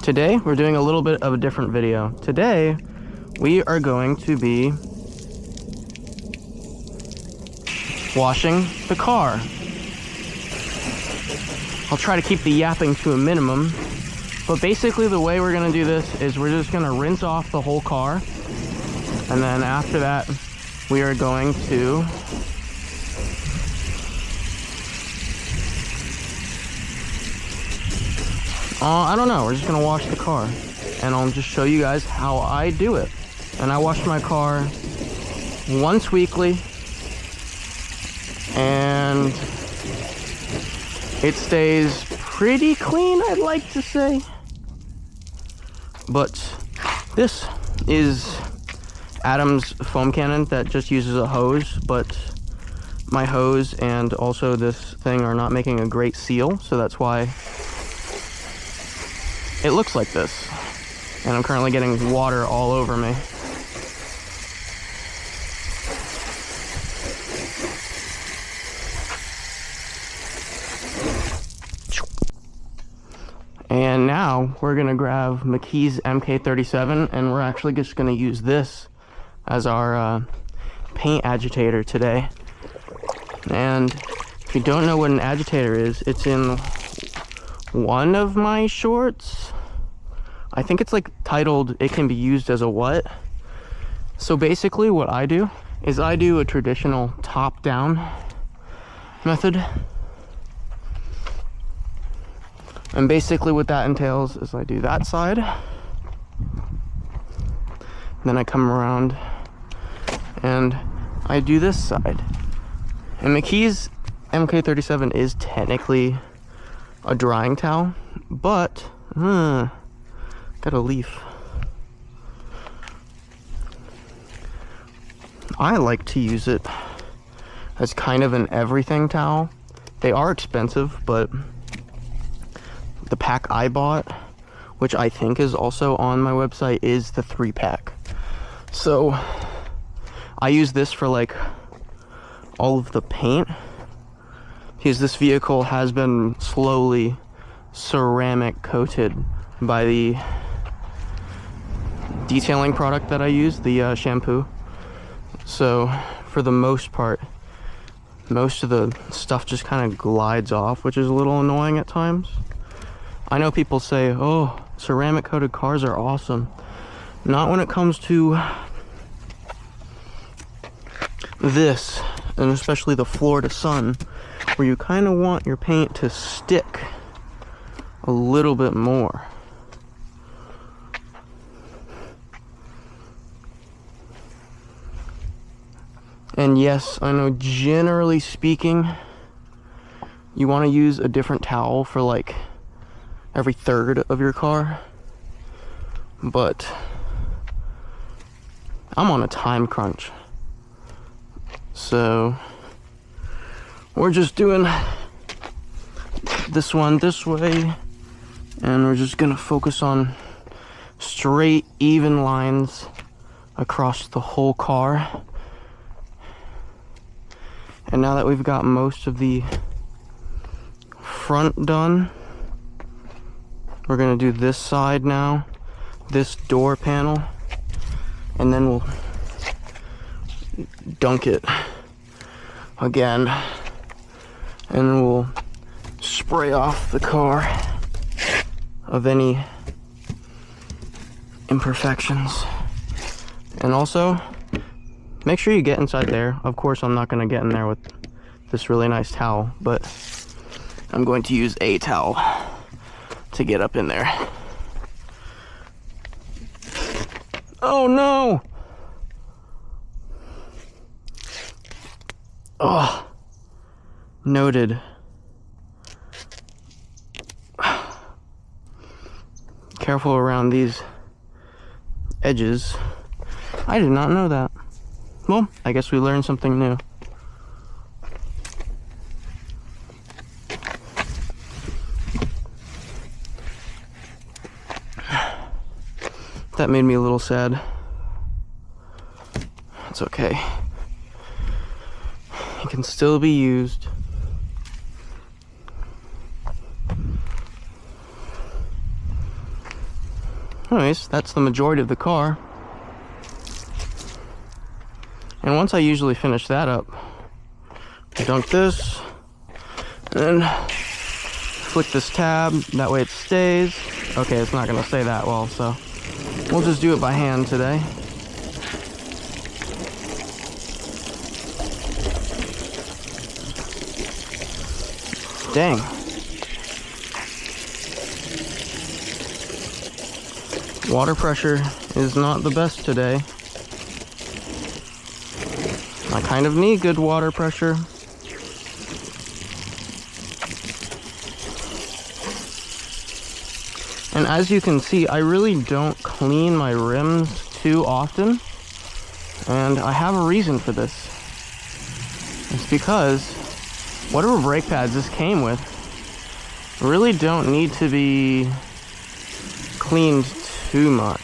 Today we're doing a little bit of a different video. Today we are going to be washing the car. I'll try to keep the yapping to a minimum, but basically the way we're going to do this is we're just going to rinse off the whole car, and then after that we are going to I don't know, we're just gonna wash the car, and I'll just show you guys how I do it. And I wash my car once weekly, and it stays pretty clean, I'd like to say. But this is Adam's foam cannon that just uses a hose, but my hose and also this thing are not making a great seal, so that's why it looks like this, and I'm currently getting water all over me. And now we're gonna grab Mkee's Mk37, and we're actually just gonna use this as our paint agitator today. And if you don't know what an agitator is, it's in one of my shorts. I think it's like titled "It can be used as a what?" So basically what I do is I do a traditional top-down method. And basically what that entails is I do that side, then I come around and I do this side. And Mkee's Mk37 is technically a drying towel, but got a leaf. I like to use it as kind of an everything towel. They are expensive, but the pack I bought, which I think is also on my website, is the 3-pack. So I use this for like all of the paint, because this vehicle has been slowly ceramic coated by the detailing product that I use, the shampoo. So for the most part, most of the stuff just kind of glides off, which is a little annoying at times. I know people say, oh, ceramic coated cars are awesome. Not when it comes to this, and especially the Florida sun, where you kind of want your paint to stick a little bit more. And yes, I know generally speaking, you want to use a different towel for like every third of your car, but I'm on a time crunch, so we're just doing this one this way, and we're just gonna focus on straight, even lines across the whole car. And now that we've got most of the front done, we're gonna do this side now, this door panel, and then we'll dunk it again, and we'll spray off the car of any imperfections. And also, make sure you get inside there. Of course, I'm not going to get in there with this really nice towel, but I'm going to use a towel to get up in there. Oh no! Oh, noted. Careful around these edges. I did not know that. Well, I guess we learned something new. That made me a little sad. It's okay. It can still be used. Anyways, that's the majority of the car. And once I usually finish that up, I dunk this, and then flick this tab, that way it stays. Okay, it's not gonna stay that well, so we'll just do it by hand today. Dang. Water pressure is not the best today. I kind of need good water pressure. And as you can see, I really don't clean my rims too often. And I have a reason for this. It's because whatever brake pads this came with really don't need to be cleaned too much.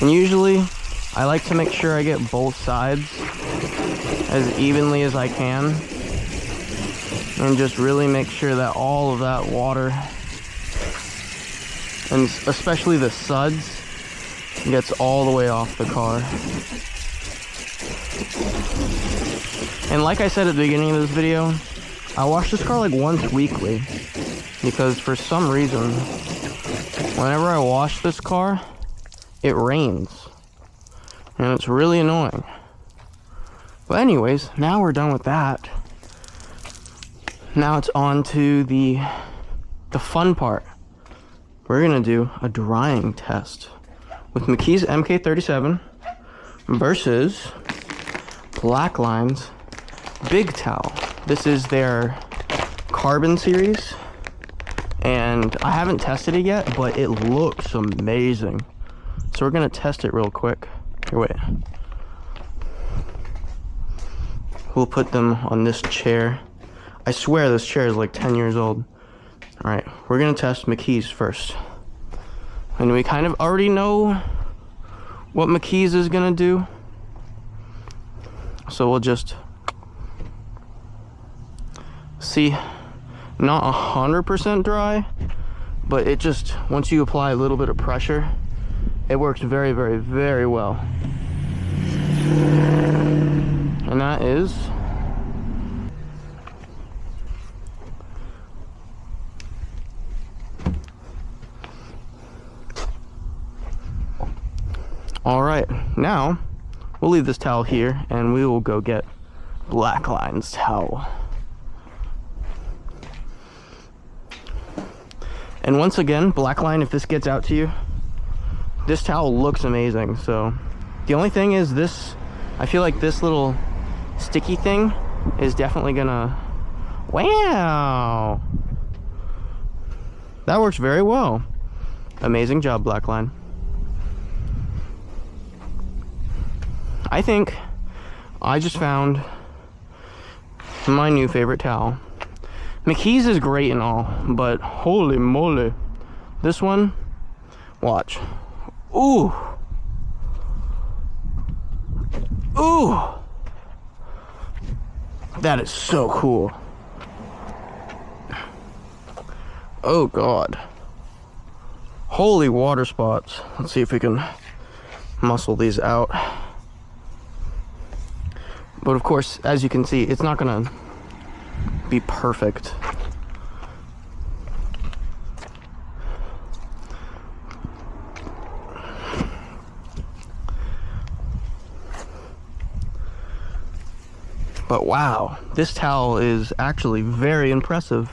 And usually, I like to make sure I get both sides as evenly as I can. And just really make sure that all of that water, and especially the suds, gets all the way off the car. And like I said at the beginning of this video, I wash this car like once weekly. Because for some reason, whenever I wash this car, it rains, and it's really annoying. But anyways, now we're done with that. Now it's on to the fun part. We're gonna do a drying test with Mkee's Mk37 versus Blackline's Big Towel. This is their carbon series, and I haven't tested it yet, but it looks amazing. So we're gonna test it real quick. Here, wait. We'll put them on this chair. I swear this chair is like 10 years old. All right, we're gonna test Mkee's first. And we kind of already know what Mkee's is gonna do. So we'll just see, not 100% dry, but it just, once you apply a little bit of pressure, it works very, very, very well. And that is all right. Now we'll leave this towel here and we will go get Blackline's towel. And once again, Blackline, if this gets out to you, this towel looks amazing. So the only thing is this, I feel like this little sticky thing is definitely gonna, wow, that works very well. Amazing job, Blackline. I think I just found my new favorite towel. Mkee's is great and all, but holy moly, this one, watch. Ooh. Ooh. That is so cool. Oh God. Holy water spots. Let's see if we can muscle these out. But of course, as you can see, it's not gonna be perfect. But wow, this towel is actually very impressive.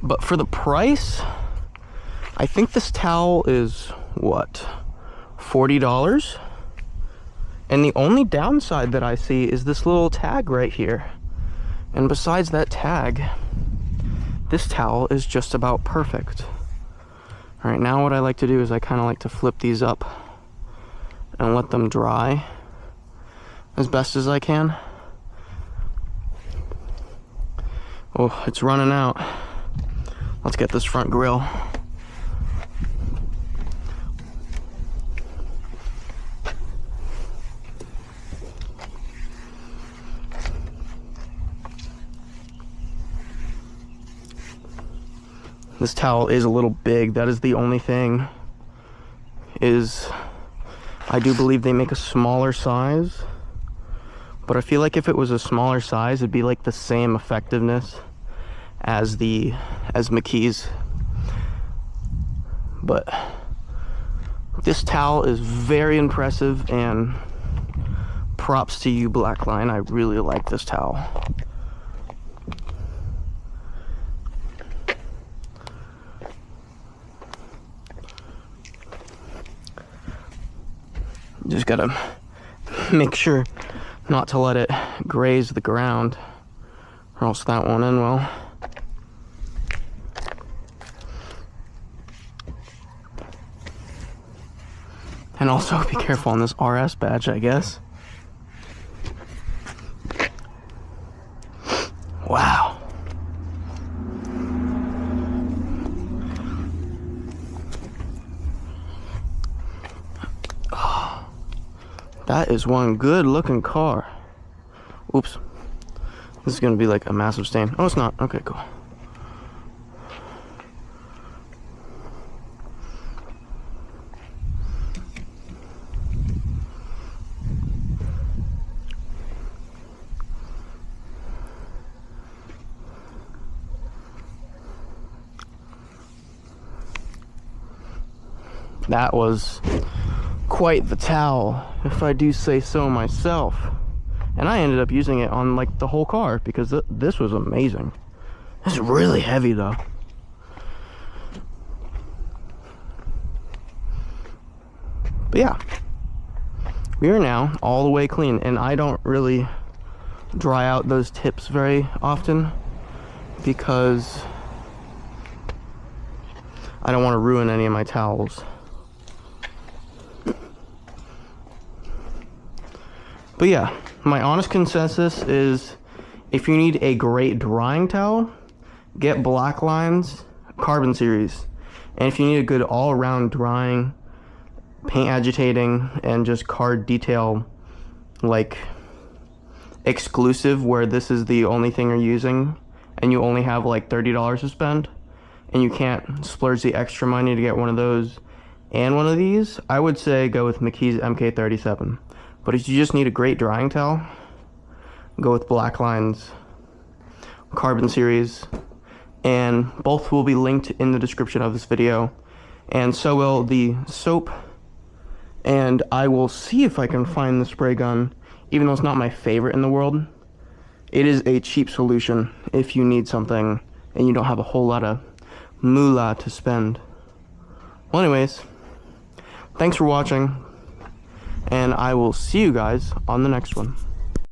But for the price, I think this towel is, what, $40? And the only downside that I see is this little tag right here. And besides that tag, this towel is just about perfect. All right, now what I like to do is I kind of like to flip these up and let them dry as best as I can. Oh, it's running out. Let's get this front grill. This towel is a little big. That is the only thing. I do believe they make a smaller size, but I feel like if it was a smaller size, it'd be like the same effectiveness as Mkee's. But this towel is very impressive, and props to you, Blackline. I really like this towel. Just gotta make sure not to let it graze the ground, or else that won't end well. And also be careful on this RS badge, I guess. Wow. That is one good looking car. Oops. This is gonna be like a massive stain. Oh, it's not. Okay, cool. That was quite the towel, if I do say so myself. And I ended up using it on like the whole car because this was amazing. It's really heavy though. But yeah, we are now all the way clean, and I don't really dry out those tips very often because I don't want to ruin any of my towels. But yeah, my honest consensus is if you need a great drying towel, get Blackline's Carbon Series. And if you need a good all-around drying, paint agitating, and just card detail, like exclusive, where this is the only thing you're using and you only have like $30 to spend and you can't splurge the extra money to get one of those and one of these, I would say go with Mkee's Mk37. But if you just need a great drying towel, go with Blackline's Carbon Series. And both will be linked in the description of this video. And so will the soap. And I will see if I can find the spray gun. Even though it's not my favorite in the world, it is a cheap solution if you need something and you don't have a whole lot of moolah to spend. Well, anyways, thanks for watching. And I will see you guys on the next one.